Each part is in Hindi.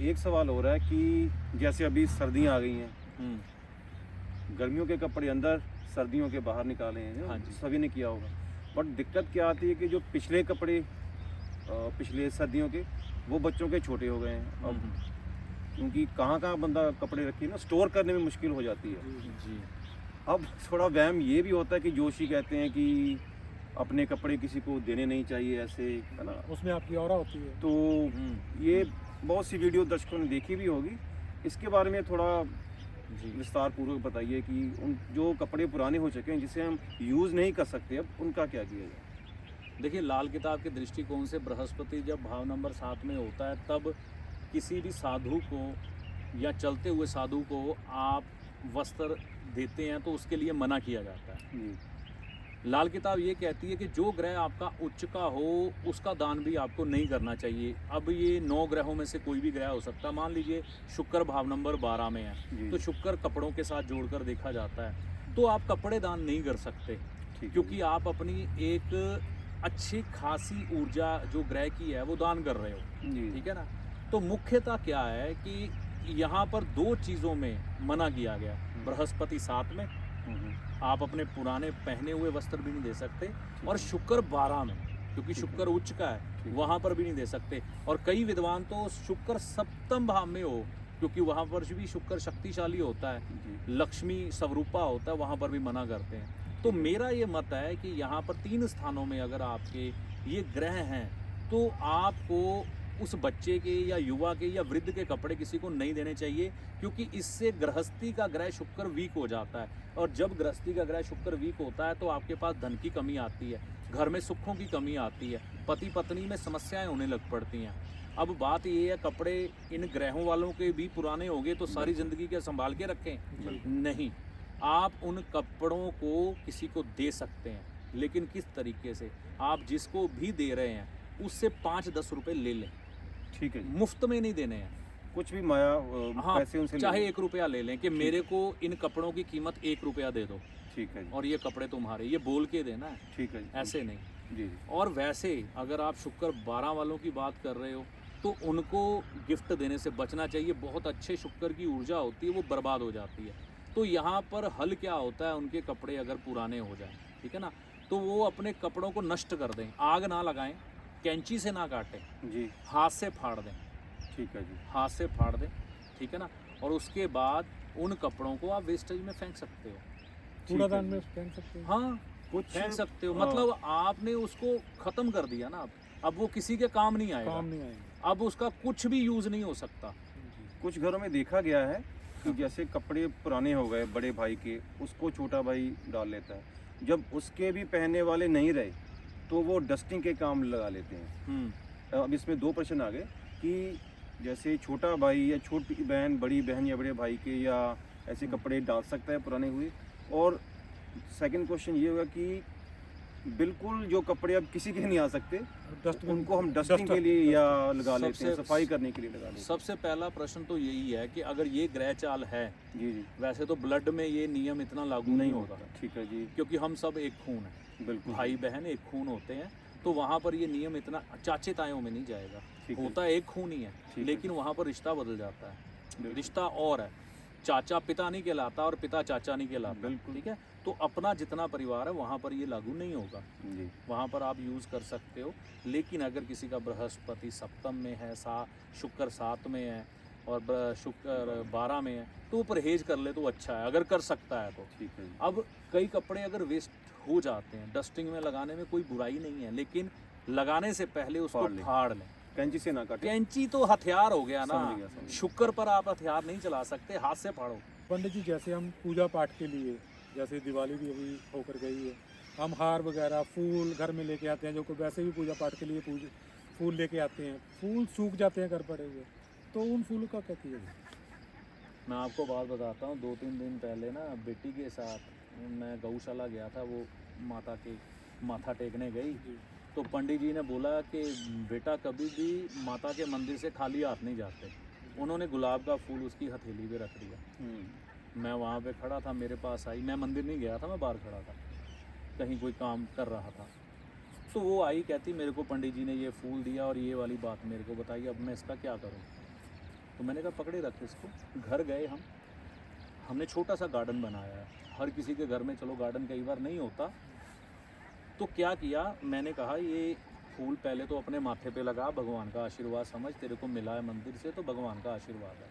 एक सवाल हो रहा है कि जैसे अभी सर्दियाँ आ गई हैं, गर्मियों के कपड़े अंदर, सर्दियों के बाहर निकाले हैं, हाँ जी। सभी ने किया होगा। बट दिक्कत क्या आती है कि जो पिछले कपड़े पिछले सर्दियों के, वो बच्चों के छोटे हो गए हैं अब, क्योंकि कहाँ बंदा कपड़े रखे ना, स्टोर करने में मुश्किल हो जाती है। जी। अब थोड़ा वहम ये भी होता है कि जोशी कहते हैं कि अपने कपड़े किसी को देने नहीं चाहिए, ऐसे, है ना। उसमें आपकी ऑरा होती है। तो ये बहुत सी वीडियो दर्शकों ने देखी भी होगी। इसके बारे में थोड़ा जी। विस्तार पूर्वक बताइए कि उन जो कपड़े पुराने हो चुके हैं, जिसे हम यूज़ नहीं कर सकते, अब उनका क्या किया जाए? देखिए, लाल किताब के दृष्टिकोण से बृहस्पति जब भाव नंबर 7 में होता है, तब किसी भी साधु को या चलते हुए साधु को आप वस्त्र देते हैं तो उसके लिए मना किया जाता है। जी। लाल किताब ये कहती है कि जो ग्रह आपका उच्च का हो उसका दान भी आपको नहीं करना चाहिए। अब ये 9 ग्रहों में से कोई भी ग्रह हो सकता है। मान लीजिए शुक्र भाव नंबर 12 में है, तो शुक्र कपड़ों के साथ जोड़कर देखा जाता है, तो आप कपड़े दान नहीं कर सकते, क्योंकि आप अपनी एक अच्छी खासी ऊर्जा जो ग्रह की है वो दान कर रहे हो। ठीक है ना। तो मुख्यतः क्या है कि यहाँ पर 2 चीज़ों में मना किया गया। बृहस्पति 7 में आप अपने पुराने पहने हुए वस्त्र भी नहीं दे सकते, और शुक्र 12 में, क्योंकि शुक्र उच्च का है, वहाँ पर भी नहीं दे सकते। और कई विद्वान तो शुक्र सप्तम भाव में हो, क्योंकि वहाँ पर भी शुक्र शक्तिशाली होता है, लक्ष्मी स्वरूपा होता है, वहाँ पर भी मना करते हैं। तो मेरा ये मत है कि यहाँ पर 3 स्थानों में अगर आपके ये ग्रह हैं, तो आपको उस बच्चे के या युवा के या वृद्ध के कपड़े किसी को नहीं देने चाहिए, क्योंकि इससे गृहस्थी का ग्रह शुक्र वीक हो जाता है, और जब गृहस्थी का ग्रह शुक्र वीक होता है तो आपके पास धन की कमी आती है, घर में सुखों की कमी आती है, पति पत्नी में समस्याएं होने लग पड़ती हैं। अब बात ये है, कपड़े इन ग्रहों वालों के भी पुराने हो गए तो सारी ज़िंदगी क्या संभाल के रखें? नहीं, आप उन कपड़ों को किसी को दे सकते हैं, लेकिन किस तरीके से? आप जिसको भी दे रहे हैं उससे 5-10 रुपये ले लें। ठीक है। मुफ्त में नहीं देने हैं। कुछ भी माया हाँ, पैसे उनसे चाहे 1 रुपया ले लें कि मेरे को इन कपड़ों की कीमत 1 रुपया दे दो, ठीक है जी। और ये कपड़े तुम्हारे, ये बोल के देना है, ठीक है जी। ऐसे नहीं। जी। और वैसे अगर आप शुक्र 12 वालों की बात कर रहे हो, तो उनको गिफ्ट देने से बचना चाहिए। बहुत अच्छे शुक्र की ऊर्जा होती है, वो बर्बाद हो जाती है। तो यहाँ पर हल क्या होता है, उनके कपड़े अगर पुराने हो जाएं, ठीक है ना, तो वो अपने कपड़ों को नष्ट कर दें, आग ना लगाएं, कैंची से ना काटें जी। हाथ से फाड़ दें। ठीक है जी। हाथ से फाड़ दें, ठीक है ना। और उसके बाद उन कपड़ों को आप वेस्टेज में फेंक सकते हो, कूड़ादान में फेंक सकते हैं। हाँ, कुछ फेंक सकते हो। मतलब आपने उसको ख़त्म कर दिया ना, अब वो किसी के काम नहीं आएगा, काम नहीं आएंगे। अब उसका कुछ भी यूज़ नहीं हो सकता। कुछ घरों में देखा गया है कि जैसे कपड़े पुराने हो गए बड़े भाई के, उसको छोटा भाई डाल लेता है। जब उसके भी पहनने वाले नहीं रहे तो वो डस्टिंग के काम लगा लेते हैं। अब इसमें 2 प्रश्न आ गए कि जैसे छोटा भाई या छोटी बहन बड़ी बहन या बड़े भाई के या ऐसे कपड़े डाल सकता है पुराने हुए, और सेकंड क्वेश्चन ये होगा कि बिल्कुल जो कपड़े अब किसी के नहीं आ सकते, उनको हम डस्टिंग के लिए या लगा लेते हैं, सफाई करने के लिए लगा लेते हैं। सबसे पहला प्रश्न तो यही है कि अगर ये ग्रह चाल है, जी जी। वैसे तो ब्लड में ये नियम इतना लागू नहीं होगा, ठीक है जी। क्योंकि हम सब एक खून है, बिल्कुल भाई बहन एक खून होते हैं, तो वहाँ पर ये नियम इतना चाचे तायों में नहीं जाएगा। होता एक खून ही है, लेकिन वहाँ पर रिश्ता बदल जाता है, रिश्ता और है, चाचा पिता नहीं कहलाता और पिता चाचा नहीं कहलाता। ठीक है, तो अपना जितना परिवार है वहाँ पर ये लागू नहीं होगा जी। वहाँ पर आप यूज़ कर सकते हो, लेकिन अगर किसी का बृहस्पति सप्तम में है, शुक्र 7 में है और शुक्र 12 में है, तो वो परहेज कर ले तो अच्छा है, अगर कर सकता है तो। ठीक है। अब कई कपड़े अगर वेस्ट हो जाते हैं, डस्टिंग में लगाने में कोई बुराई नहीं है, लेकिन लगाने से पहले उसको फाड़ लें, कैंची से ना काटें। कैंची तो हथियार हो गया ना, शुक्र पर आप हथियार नहीं चला सकते, हाथ से फाड़ो। पंडित जी, जैसे हम पूजा पाठ के लिए, जैसे दिवाली भी अभी होकर गई है, हम हार वगैरह फूल घर में लेके आते हैं, जो को वैसे भी पूजा पाठ के लिए फूल लेके आते हैं, फूल सूख जाते हैं घर पड़े हुए, तो उन फूलों का क्या किया जाए? मैं आपको बात बताता हूँ, 2-3 दिन पहले ना बेटी के साथ मैं गौशाला गया था, वो माता के माथा टेकने गई, तो पंडित जी ने बोला कि बेटा कभी भी माता के मंदिर से खाली हाथ नहीं जाते। उन्होंने गुलाब का फूल उसकी हथेली पे रख दिया। मैं वहाँ पे खड़ा था, मेरे पास आई, मैं मंदिर नहीं गया था, मैं बाहर खड़ा था, कहीं कोई काम कर रहा था, तो वो आई, कहती मेरे को पंडित जी ने ये फूल दिया और ये वाली बात मेरे को बताई, अब मैं इसका क्या करूँ। तो मैंने कहा पकड़े रख इसको। घर गए हमने छोटा सा गार्डन बनाया है, हर किसी के घर में चलो गार्डन कई बार नहीं होता। तो क्या किया, मैंने कहा ये फूल पहले तो अपने माथे पे लगा, भगवान का आशीर्वाद समझ, तेरे को मिला है मंदिर से तो भगवान का आशीर्वाद है।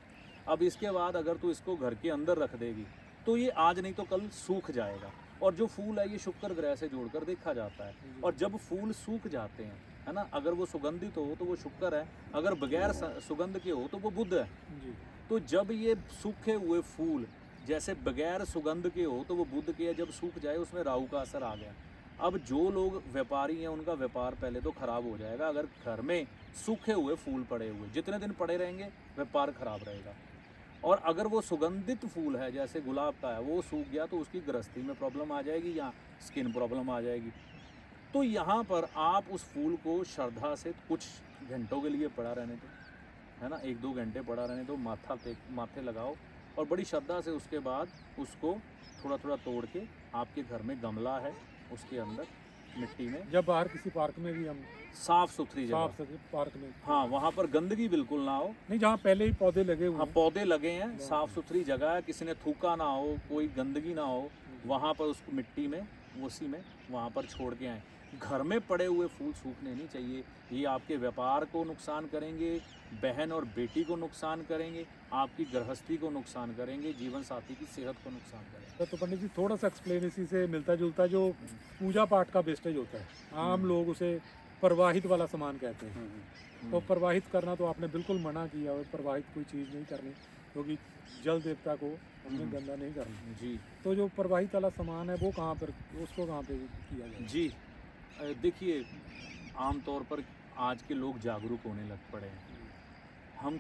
अब इसके बाद अगर तू इसको घर के अंदर रख देगी तो ये आज नहीं तो कल सूख जाएगा। और जो फूल है ये शुक्र ग्रह से जोड़कर देखा जाता है। और जब फूल सूख जाते हैं, है ना, अगर वो सुगंधित हो तो वो शुक्र है, अगर बगैर सुगंध के हो तो वो बुध है। जी तो जब ये सूखे हुए फूल जैसे बगैर सुगंध के हो तो वो बुध के है, जब सूख जाए उसमें राहु का असर आ गया। अब जो लोग व्यापारी हैं उनका व्यापार पहले तो खराब हो जाएगा। अगर घर में सूखे हुए फूल पड़े हुए जितने दिन पड़े रहेंगे व्यापार खराब रहेगा। और अगर वो सुगंधित फूल है जैसे गुलाब का है, वो सूख गया तो उसकी गृहस्थी में प्रॉब्लम आ जाएगी या स्किन प्रॉब्लम आ जाएगी। तो यहाँ पर आप उस फूल को श्रद्धा से कुछ घंटों के लिए पड़ा रहने दो, है ना, 1-2 घंटे पड़ा रहने दो, माथे लगाओ और बड़ी श्रद्धा से उसके बाद उसको थोड़ा थोड़ा तोड़ के आपके घर में गमला है उसके अंदर मिट्टी में, जब बाहर किसी पार्क में भी हम साफ सुथरी साफ जगह, सुथरे पार्क में, हाँ वहाँ पर गंदगी बिल्कुल ना हो, नहीं जहाँ पहले ही पौधे लगे हुए हाँ हैं, पौधे लगे हैं, साफ सुथरी जगह है, किसी ने थूका ना हो, कोई गंदगी ना हो, वहाँ पर उसको मिट्टी में उसी में वहाँ पर छोड़ के आए। घर में पड़े हुए फूल सूखने नहीं चाहिए, ये आपके व्यापार को नुकसान करेंगे, बहन और बेटी को नुकसान करेंगे, आपकी गृहस्थी को नुकसान करेंगे, जीवन साथी की सेहत को नुकसान करेंगे। तो पंडित जी थोड़ा सा एक्सप्लेन इसी से मिलता जुलता, जो पूजा पाठ का वेस्टेज होता है, आम लोग उसे प्रवाहित वाला सामान कहते हैं। तो प्रवाहित करना तो आपने बिल्कुल मना किया, और प्रवाहित कोई चीज़ नहीं करनी, क्योंकि जल देवता को हमने गंदा नहीं करना जी। तो जो प्रवाहित वाला सामान है वो कहाँ पर, उसको कहाँ पे किया जाए? जी देखिए, आमतौर पर आज के लोग जागरूक होने लग पड़े हैं। हम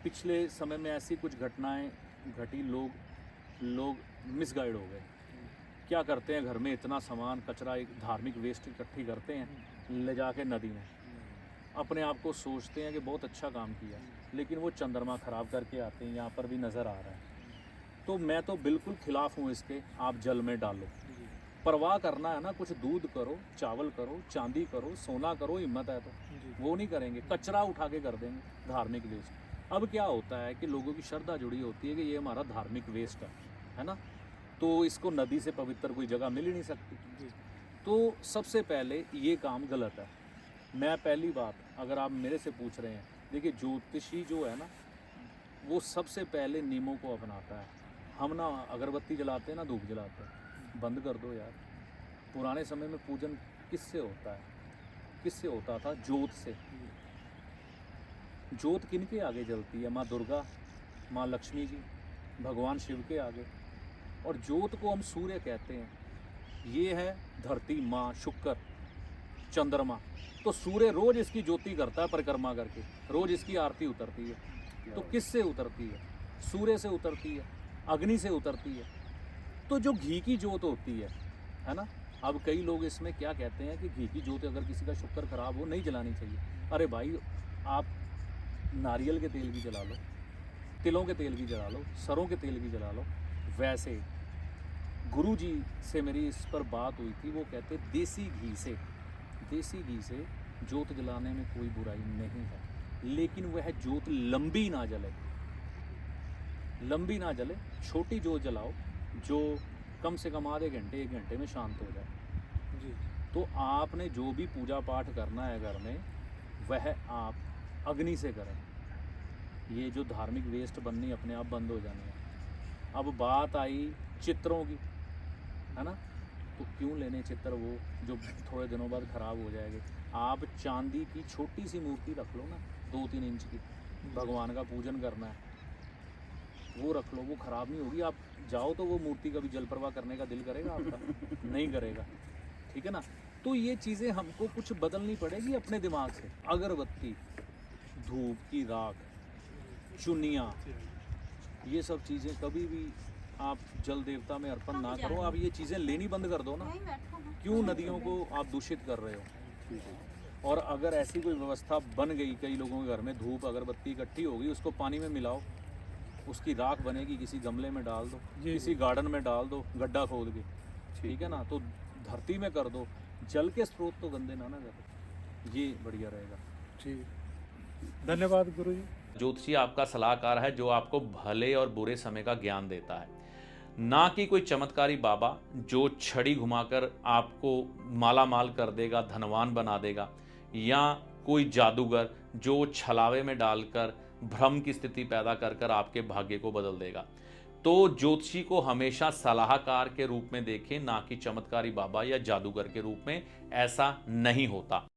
पिछले समय में ऐसी कुछ घटनाएं घटी, लोग मिसगाइड हो गए। क्या करते हैं, घर में इतना सामान कचरा, एक धार्मिक वेस्ट इकट्ठी करते हैं, ले जाके नदी में अपने आप को सोचते हैं कि बहुत अच्छा काम किया, लेकिन वो चंद्रमा ख़राब करके आते हैं। यहाँ पर भी नज़र आ रहा है। तो मैं तो बिल्कुल खिलाफ हूँ इसके, आप जल में डालो, परवाह करना है ना, कुछ दूध करो, चावल करो, चांदी करो, सोना करो, हिम्मत है तो वो नहीं करेंगे, कचरा उठा के कर देंगे धार्मिक वेस्ट। अब क्या होता है कि लोगों की श्रद्धा जुड़ी होती है कि ये हमारा धार्मिक वेस्ट है ना, तो इसको नदी से पवित्र कोई जगह मिल ही नहीं सकती। तो सबसे पहले ये काम गलत है। मैं पहली बात, अगर आप मेरे से पूछ रहे हैं, देखिए ज्योतिषी जो है ना, वो सबसे पहले नियमों को अपनाता है। हम ना अगरबत्ती जलाते हैं ना धूप जलाते हैं, बंद कर दो यार। पुराने समय में पूजन किससे होता है, किससे होता था? जोत से। जोत किनके आगे जलती है? माँ दुर्गा, माँ लक्ष्मी जी, भगवान शिव के आगे। और जोत को हम सूर्य कहते हैं। ये है धरती, माँ, शुक्र, चंद्रमा। तो सूर्य रोज इसकी ज्योति करता है परिक्रमा करके, रोज इसकी आरती उतरती है। तो किससे उतरती है? सूर्य से उतरती है, अग्नि से उतरती है। तो जो घी की जोत होती है ना, अब कई लोग इसमें क्या कहते हैं कि घी की जोत अगर किसी का शुक्र खराब हो नहीं जलानी चाहिए। अरे भाई, आप नारियल के तेल की जला लो, तिलों के तेल की जला लो, सरों के तेल की जला लो। वैसे गुरु जी से मेरी इस पर बात हुई थी, वो कहते देसी घी से जोत जलाने में कोई बुराई नहीं है, लेकिन वह जोत लंबी ना जले, छोटी जोत जलाओ जो कम से कम आधे घंटे 1 घंटे में शांत हो जाए। जी। तो आपने जो भी पूजा पाठ करना है घर में, वह आप अग्नि से करें। ये जो धार्मिक वेस्ट बननी अपने आप बंद हो जानी है। अब बात आई चित्रों की, है ना, तो क्यों लेने चित्र वो जो थोड़े दिनों बाद ख़राब हो जाएंगे। आप चांदी की छोटी सी मूर्ति रख लो ना, 2-3 इंच की, भगवान का पूजन करना है, वो रख लो, वो ख़राब नहीं होगी। आप जाओ तो वो मूर्ति का भी जल प्रवाह करने का दिल करेगा आपका? नहीं करेगा, ठीक है ना। तो ये चीज़ें हमको कुछ बदलनी पड़ेगी अपने दिमाग से। अगरबत्ती, धूप की राख, चुनिया, ये सब चीज़ें कभी भी आप जल देवता में अर्पण ना करो। आप ये चीज़ें लेनी बंद कर दो ना। क्यों नदियों को आप दूषित कर रहे हो? और अगर ऐसी कोई व्यवस्था बन गई कई लोगों के घर में, धूप अगरबत्ती इकट्ठी होगी, उसको पानी में मिलाओ, उसकी राख बनेगी, किसी गमले में डाल दो, किसी गार्डन में डाल दो, गड्ढा खोद के, ठीक है ना, तो धरती में कर दो। जल के स्रोत तो गंदे ना करो, ये बढ़िया रहेगा। ठीक, धन्यवाद गुरु जी। ज्योतिषी आपका सलाहकार है जो आपको भले और बुरे समय का ज्ञान देता है, ना कि कोई चमत्कारी बाबा जो छड़ी घुमाकर आपको माला माल कर देगा, धनवान बना देगा, या कोई जादूगर जो छलावे में डालकर भ्रम की स्थिति पैदा कर कर आपके भाग्य को बदल देगा। तो ज्योतिषी को हमेशा सलाहकार के रूप में देखें, ना कि चमत्कारी बाबा या जादूगर के रूप में। ऐसा नहीं होता।